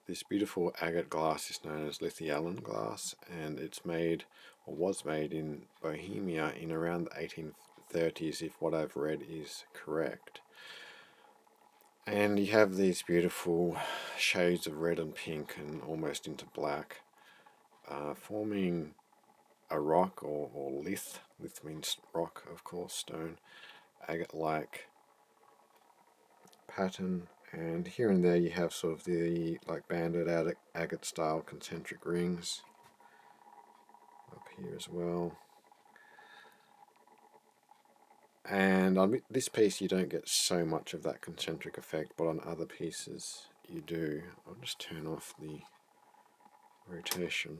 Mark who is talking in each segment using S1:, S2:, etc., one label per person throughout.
S1: This beautiful agate glass is known as Lithyalin glass, and it's made, or was made, in Bohemia in around the 1830s, if what I've read is correct. And you have these beautiful shades of red and pink and almost into black, forming a rock, or lith. Lith means rock, of course, stone, agate-like pattern. And here and there you have sort of the like banded agate style concentric rings up here as well. And on this piece you don't get so much of that concentric effect, but on other pieces you do. I'll just turn off the rotation.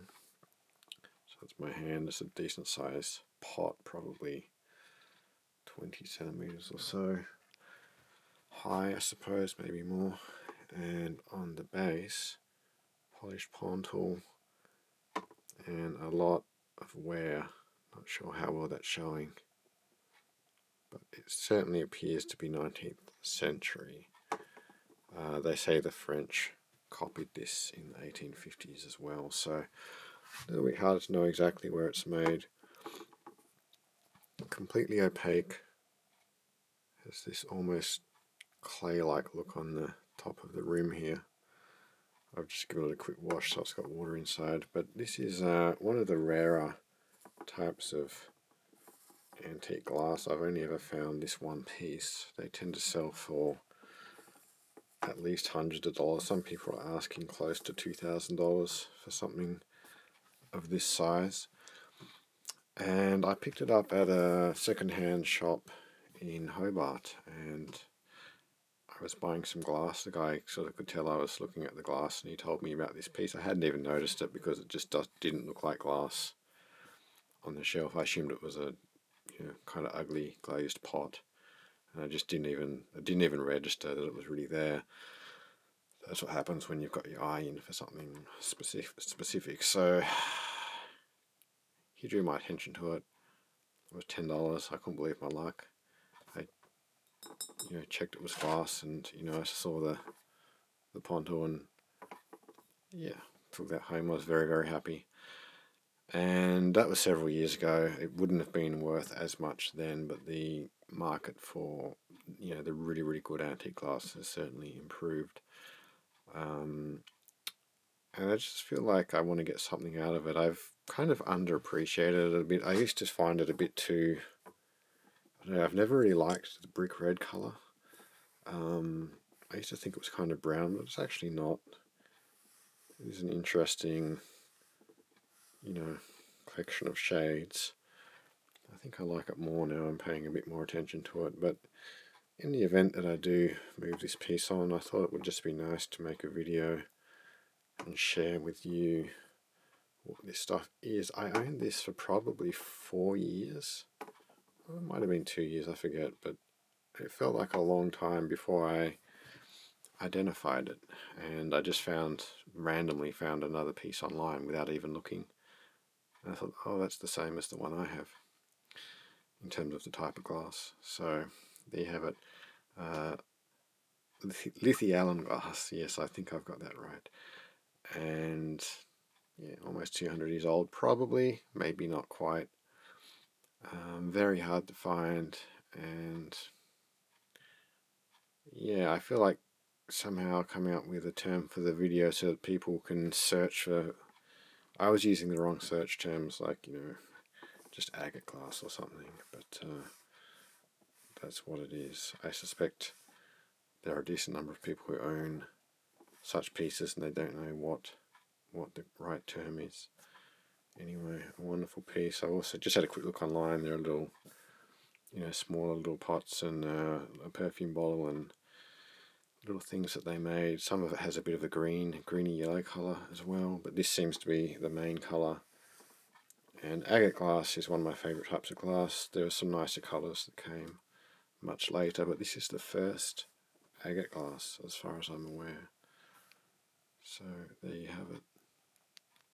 S1: So it's my hand, it's a decent size pot, probably 20 centimeters or so high, I suppose, maybe more. And on the base, polished pawn tool and a lot of wear. Not sure how well that's showing, but it certainly appears to be 19th century. They say the French copied this in the 1850s as well, so a little bit hard to know exactly where it's made. Completely opaque, has this almost clay-like look on the top of the rim here. I've just given it a quick wash so it's got water inside, but this is one of the rarer types of antique glass. I've only ever found this one piece. They tend to sell for at least hundreds of dollars. Some people are asking close to $2,000 for something of this size. And I picked it up at a second-hand shop in Hobart, and I was buying some glass. The guy sort of could tell I was looking at the glass, and he told me about this piece. I hadn't even noticed it because it just didn't look like glass on the shelf. I assumed it was a kind of ugly glazed pot, and I didn't even register that it was really there. That's what happens when you've got your eye in for something specific. So he drew my attention to it. It was $10. I couldn't believe my luck. I checked it was glass, and I saw the ponto, and took that home. I was very, very happy. And that was several years ago. It wouldn't have been worth as much then, but the market for the really, really good antique glass has certainly improved. And I just feel like I want to get something out of it. I've kind of underappreciated it a bit. I used to find it a bit too, I don't know, I've never really liked the brick red colour. I used to think it was kind of brown, but it's actually not. It is an interesting, collection of shades. I think I like it more now. I'm paying a bit more attention to it. But in the event that I do move this piece on, I thought it would just be nice to make a video and share with you what this stuff is. I owned this for probably 4 years. Well, it might have been 2 years, I forget, but it felt like a long time before I identified it. And I just randomly found another piece online without even looking. And I thought, oh, that's the same as the one I have in terms of the type of glass. So there you have it. Lithyalin glass. Yes, I think I've got that right. And almost 200 years old, probably, maybe not quite. Very hard to find, and I feel like somehow coming up with a term for the video so that people can search for. I was using the wrong search terms, like just agate glass or something, but that's what it is. I suspect there are a decent number of people who own such pieces and they don't know what the right term is. Anyway, a wonderful piece. I also just had a quick look online. There are little, smaller little pots and a perfume bottle and little things that they made. Some of it has a bit of a greeny yellow colour as well, but this seems to be the main colour. And agate glass is one of my favourite types of glass. there are some nicer colours that came much later, but this is the first agate glass as far as I'm aware. So there you have it.